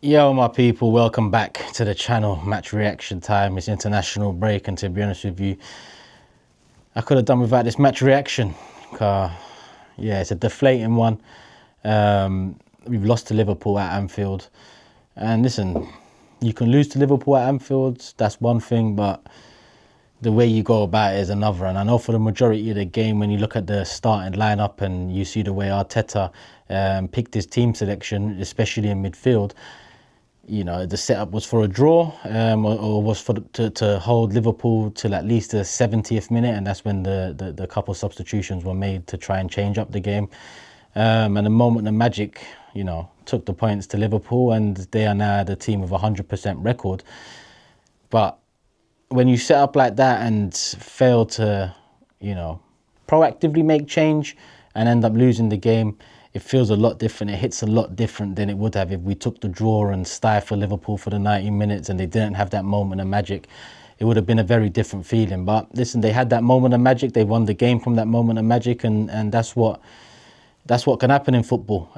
Yo, my people, welcome back to the channel. Match reaction time. It's international break, and to be honest with you, I could have done without this match reaction. Yeah, it's a deflating one. We've lost to Liverpool at Anfield, and listen, you can lose to Liverpool at Anfield, that's one thing, but the way you go about it is another. And I know for the majority of the game, when you look at the starting lineup and you see the way Arteta picked his team selection, especially in midfield, you know, the setup was for a draw, or was for to hold Liverpool till at least the 70th minute, and that's when the couple substitutions were made to try and change up the game. And the moment the Magic, you know, took the points to Liverpool, and they are now the team with a 100% record. But when you set up like that and fail to, you know, proactively make change and end up losing the game, it feels a lot different. It hits a lot different than it would have if we took the draw and stifled Liverpool for the 90 minutes and they didn't have that moment of magic. It would have been a very different feeling. But listen, they had that moment of magic. They won the game from that moment of magic, and that's what can happen in football.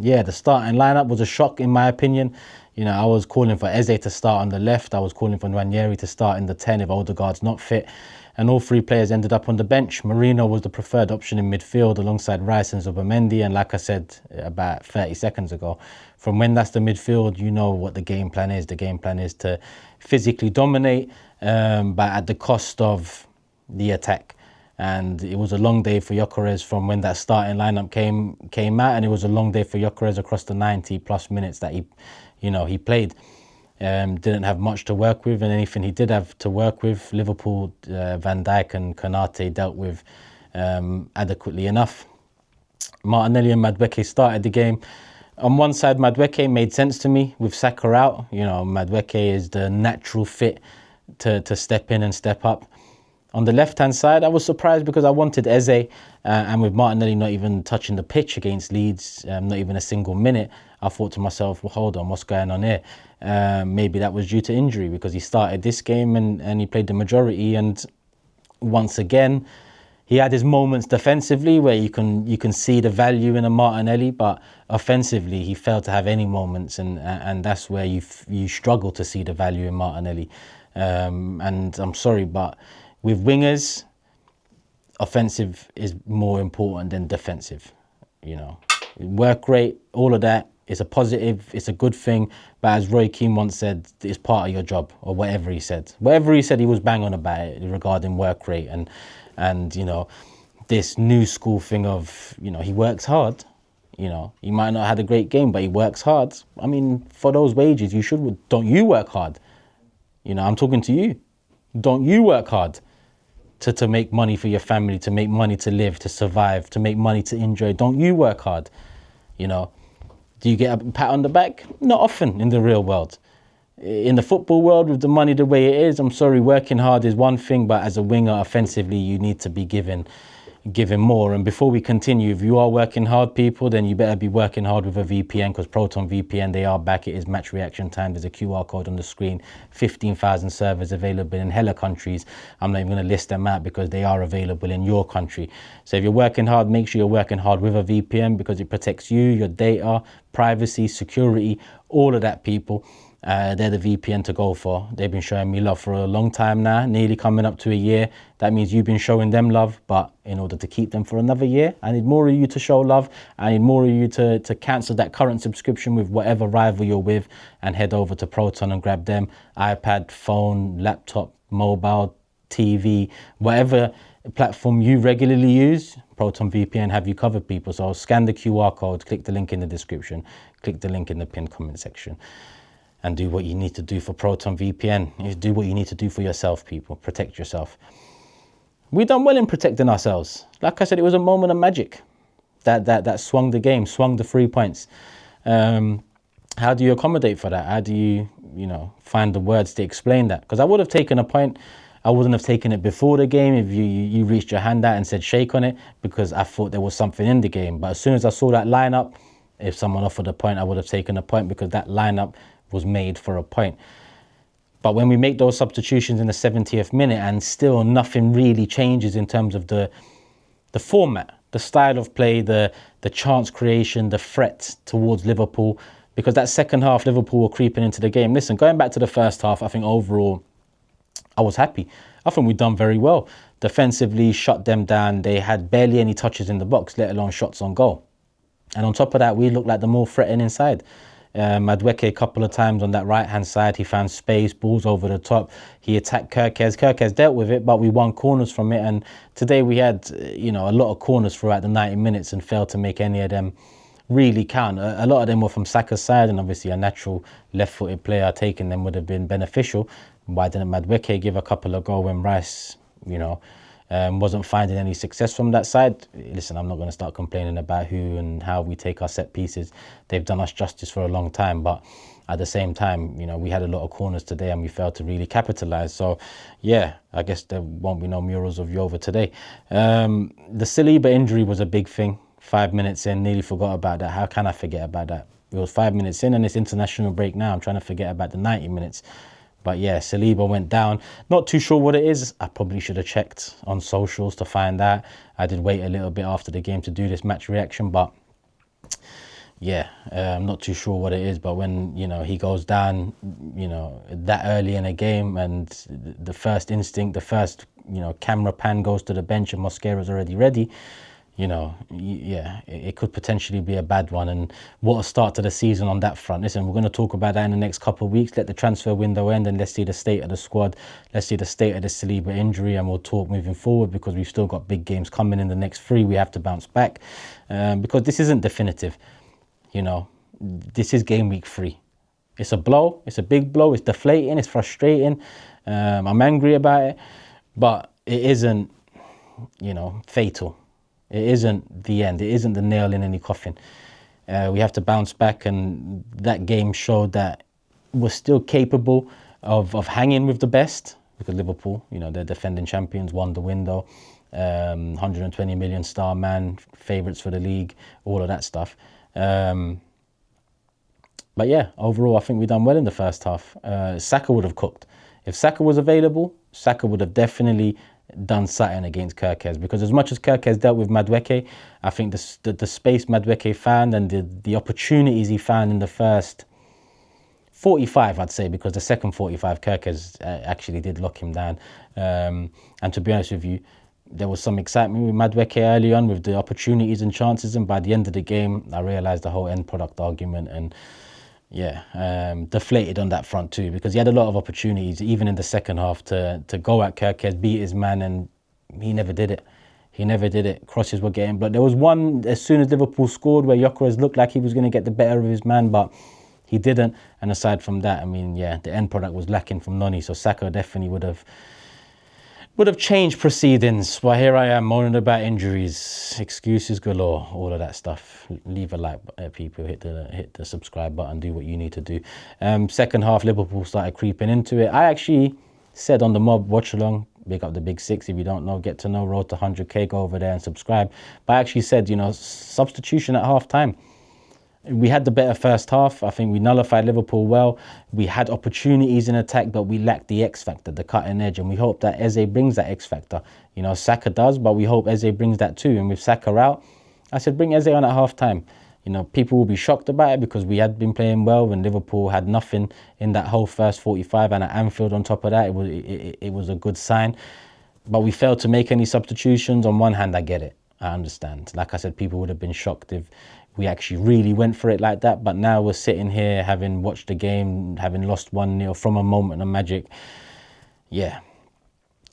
Yeah, the starting lineup was a shock in my opinion. You know, I was calling for Eze to start on the left. I was calling for Nwaneri to start in the 10 if Odegaard's not fit. And all three players ended up on the bench. Marino was the preferred option in midfield alongside Rice and ZOBOSLAI. And like I said about 30 seconds ago, from when that's the midfield, you know what the game plan is. The game plan is to physically dominate, but at the cost of the attack. And it was a long day for Gyökeres from when that starting lineup came out, and it was a long day for Gyökeres across the 90 plus minutes that he played. Didn't have much to work with, and anything he did have to work with, Liverpool, Van Dijk and Konate dealt with adequately enough. Martinelli and Madueke started the game. On one side, Madueke made sense to me with Saka out. You know, Madueke is the natural fit to step in and step up. On the left-hand side, I was surprised because I wanted Eze, and with Martinelli not even touching the pitch against Leeds, not even a single minute, I thought to myself, well, hold on, what's going on here? Maybe that was due to injury because he started this game and he played the majority, and once again, he had his moments defensively where you can see the value in a Martinelli, but offensively, he failed to have any moments, and that's where you struggle to see the value in Martinelli. And I'm sorry, but with wingers, offensive is more important than defensive. You know, work rate, all of that is a positive, it's a good thing. But as Roy Keane once said, it's part of your job, or whatever he said. Whatever he said, he was bang on about it regarding work rate and you know, this new school thing of, you know, he works hard. You know, he might not have had a great game, but he works hard. I mean, for those wages, don't you work hard? You know, I'm talking to you. Don't you work hard to make money for your family, to make money to live, to survive, to make money to enjoy? Don't you work hard? You know, do you get a pat on the back? Not often in the real world. In the football world, with the money the way it is, I'm sorry, working hard is one thing, but as a winger, offensively, you need to be given more. And before we continue, if you are working hard, people, then you better be working hard with a VPN, because Proton VPN, they are back. It is match reaction time. There's a QR code on the screen. 15,000 servers available in hella countries. I'm not even going to list them out because they are available in your country. So if you're working hard, make sure you're working hard with a VPN, because it protects you, your data, privacy, security, all of that, people. They're the VPN to go for. They've been showing me love for a long time now, nearly coming up to a year. That means you've been showing them love, but in order to keep them for another year, I need more of you to show love. I need more of you to cancel that current subscription with whatever rival you're with and head over to Proton and grab them. iPad, phone, laptop, mobile, TV, whatever platform you regularly use, Proton VPN have you covered, people. So scan the QR code, click the link in the description, click the link in the pinned comment section, and do what you need to do for Proton VPN. Do what you need to do for yourself, people. Protect yourself. We done well in protecting ourselves. Like I said, it was a moment of magic that swung the game, swung the 3 points. How do you accommodate for that? How do you find the words to explain that? Because I would have taken a point. I wouldn't have taken it before the game if you reached your hand out and said shake on it, because I thought there was something in the game. But as soon as I saw that lineup, if someone offered a point, I would have taken a point, because that lineup was made for a point. But when we make those substitutions in the 70th minute and still nothing really changes in terms of the format, the style of play, the chance creation, the threat towards Liverpool, because that second half, Liverpool were creeping into the game. Listen, going back to the first half, I think overall, I was happy. I think we've done very well. Defensively, shut them down. They had barely any touches in the box, let alone shots on goal. And on top of that, we looked like the more threatening side. Madueke a couple of times on that right-hand side. He found space, balls over the top. He attacked Kirkez. Kirkez dealt with it, but we won corners from it. And today we had, a lot of corners throughout the 90 minutes and failed to make any of them really count. A lot of them were from Saka's side, and obviously a natural left-footed player taking them would have been beneficial. Why didn't Madueke give a couple of goals when Rice, wasn't finding any success from that side? Listen, I'm not going to start complaining about who and how we take our set pieces. They've done us justice for a long time, but at the same time, we had a lot of corners today and we failed to really capitalize. So, yeah, I guess there won't be no murals of Yova today. The Saliba injury was a big thing. 5 minutes in, nearly forgot about that. How can I forget about that? It was 5 minutes in and it's international break now. I'm trying to forget about the 90 minutes. But yeah, Saliba went down. Not too sure what it is. I probably should have checked on socials to find out. I did wait a little bit after the game to do this match reaction, but yeah, I'm not too sure what it is. But when, he goes down, that early in a game, and the first instinct, the first, camera pan goes to the bench and Mosquera's already ready, it could potentially be a bad one. And what a start to the season on that front. Listen, we're going to talk about that in the next couple of weeks. Let the transfer window end and let's see the state of the squad. Let's see the state of the Saliba injury, and we'll talk moving forward, because we've still got big games coming in the next 3. We have to bounce back because this isn't definitive. This is game week 3. It's a blow. It's a big blow. It's deflating. It's frustrating. I'm angry about it, but it isn't, fatal. It isn't the end. It isn't the nail in any coffin. We have to bounce back, and that game showed that we're still capable of hanging with the best, because Liverpool, they're defending champions, won the window, 120 million star man, favourites for the league, all of that stuff. But yeah, overall, I think we've done well in the first half. Saka would have cooked. If Saka was available, Saka would have definitely done something against Kirkez, because as much as Kirkez dealt with Madueke, I think the space Madueke found and the opportunities he found in the first 45, I'd say, because the second 45, Kirkez actually did lock him down. And to be honest with you, there was some excitement with Madueke early on with the opportunities and chances, and by the end of the game, I realised the whole end product argument and deflated on that front too, because he had a lot of opportunities, even in the second half, to go at Kirkez, beat his man, and he never did it. He never did it. Crosses were getting blocked. There was one as soon as Liverpool scored where Gyökeres looked like he was going to get the better of his man, but he didn't. And aside from that, the end product was lacking from Noni, so Saka definitely would have changed proceedings. But here I am moaning about injuries, excuses galore, all of that stuff. Leave a like, people. Hit the subscribe button. Do what you need to do. Second half, Liverpool started creeping into it. I actually said on the mob watch along, big up the big 6. If you don't know, get to know, road to 100k, go over there and subscribe. But I actually said, substitution at half time. We had the better first half. I think we nullified Liverpool well. We had opportunities in attack, but we lacked the X factor, the cutting edge. And we hope that Eze brings that X factor. Saka does, but we hope Eze brings that too. And with Saka out, I said, bring Eze on at half time. People will be shocked about it, because we had been playing well when Liverpool had nothing in that whole first 45. And at Anfield on top of that, it was a good sign. But we failed to make any substitutions. On one hand, I get it. I understand. Like I said, people would have been shocked if we actually really went for it like that. But now we're sitting here having watched the game, having lost 1-0 from a moment of magic. Yeah,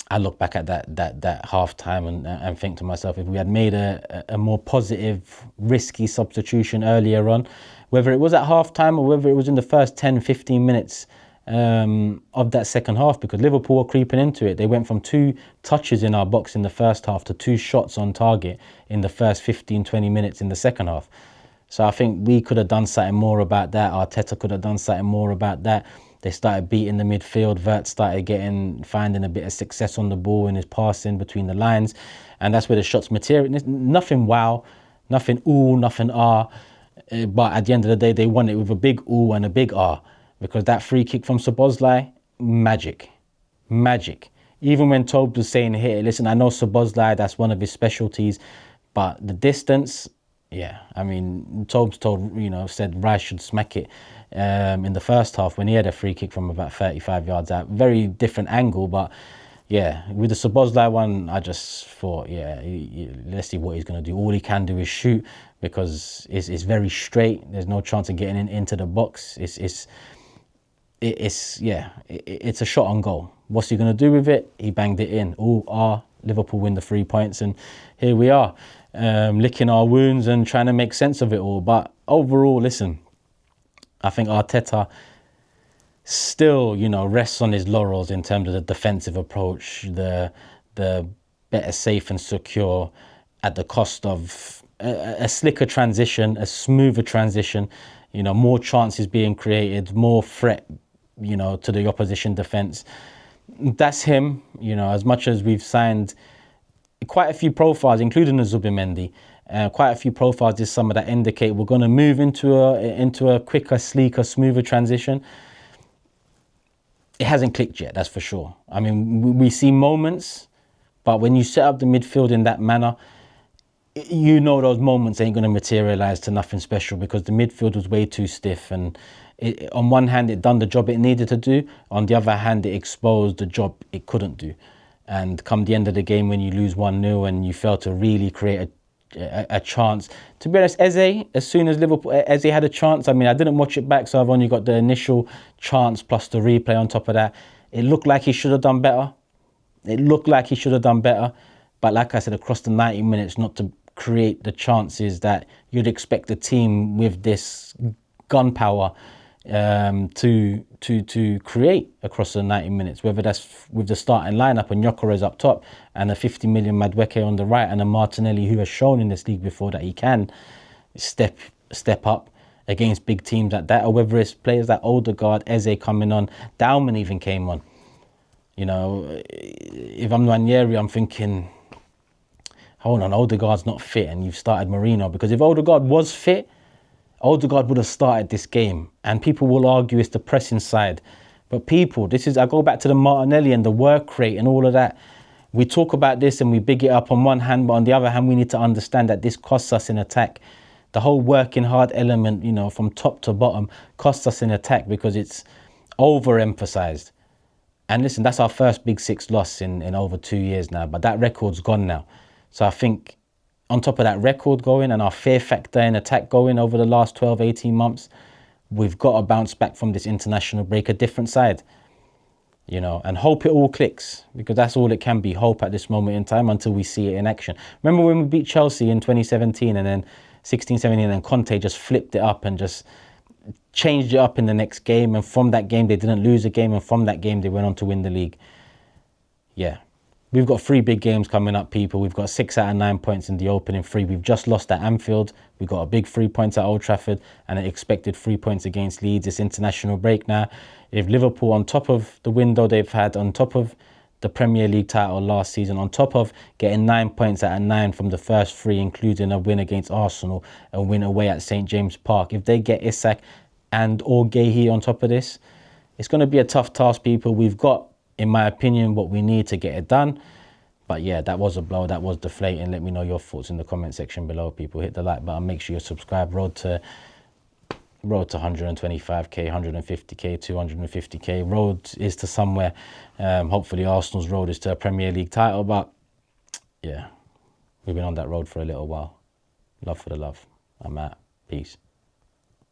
I look back at that half time and think to myself, if we had made a more positive, risky substitution earlier on, whether it was at half time or whether it was in the first 10, 15 minutes of that second half, because Liverpool were creeping into it. They went from 2 touches in our box in the first half to 2 shots on target in the first 15, 20 minutes in the second half. So I think we could have done something more about that. Arteta could have done something more about that. They started beating the midfield. Vert started finding a bit of success on the ball in his passing between the lines. And that's where the shots material. Nothing wow, nothing ooh, nothing ah. But at the end of the day, they won it with a big ooh and a big ah. Because that free kick from SZOBOSLAI, magic. Even when Tobe was saying, hey, listen, I know SZOBOSLAI, that's one of his specialties. But the distance, Yeah, I mean, Tobes said Rice should smack it in the first half when he had a free kick from about 35 yards out. Very different angle, but yeah, with the SZOBOSLAI one, I just thought, yeah, let's see what he's going to do. All he can do is shoot because it's very straight. There's no chance of getting into the box. It's a shot on goal. What's he going to do with it? He banged it in. Liverpool win the 3 points, and here we are, licking our wounds and trying to make sense of it all. But overall, listen, I think Arteta still, rests on his laurels in terms of the defensive approach, the better safe and secure at the cost of a slicker transition, a smoother transition, more chances being created, more threat, to the opposition defence. That's him, as much as we've signed quite a few profiles, including the Zubimendi, quite a few profiles this summer that indicate we're going to move into a quicker, sleeker, smoother transition. It hasn't clicked yet, that's for sure. I mean, we see moments, but when you set up the midfield in that manner, those moments ain't going to materialise to nothing special because the midfield was way too stiff, and on one hand it done the job it needed to do, on the other hand it exposed the job it couldn't do. And come the end of the game, when you lose 1-0 and you fail to really create a chance, to be honest, Eze, as soon as Eze had a chance, I mean, I didn't watch it back, so I've only got the initial chance plus the replay on top of that. It looked like he should have done better. But like I said, across the 90 minutes, not to create the chances that you'd expect a team with this gunpower to create across the 90 minutes, whether that's with the starting lineup and Gyökeres up top and a 50 million Madueke on the right and a Martinelli who has shown in this league before that he can step up against big teams like that, or whether it's players like Odegaard, Eze coming on, Dauman even came on. If I'm Ranieri, I'm thinking, hold on, Odegaard's not fit and you've started Marino, because if Odegaard was fit, Odegaard would have started this game, and people will argue it's the pressing side. But I go back to the Martinelli and the work rate and all of that. We talk about this and we big it up on one hand, but on the other hand, we need to understand that this costs us in attack. The whole working hard element, from top to bottom, costs us in attack because it's overemphasized. And listen, that's our first Big Six loss in over 2 years now, but that record's gone now. So I think on top of that record going and our fear factor in attack going over the last 12, 18 months, we've got to bounce back from this international break a different side, and hope it all clicks, because that's all it can be, hope at this moment in time until we see it in action. Remember when we beat Chelsea in 2017 and then 16, 17, and then Conte just flipped it up and just changed it up in the next game, and from that game they didn't lose a game, and from that game they went on to win the league. Yeah. We've got 3 big games coming up, people. We've got 6 out of 9 points in the opening 3. We've just lost at Anfield. We've got a big 3 points at Old Trafford and an expected 3 points against Leeds. It's international break now. If Liverpool, on top of the window they've had, on top of the Premier League title last season, on top of getting 9 points out of 9 from the first 3, including a win against Arsenal, a win away at St. James Park, if they get Isak and or Guehi on top of this, it's going to be a tough task, people. We've got, in my opinion, what we need to get it done. But yeah, that was a blow. That was deflating. Let me know your thoughts in the comment section below, people. Hit the like button. Make sure you subscribe. Road to 125k, 150k, 250k. Road is to somewhere. Hopefully Arsenal's road is to a Premier League title. But yeah, we've been on that road for a little while. Love for the love. I'm out. Peace.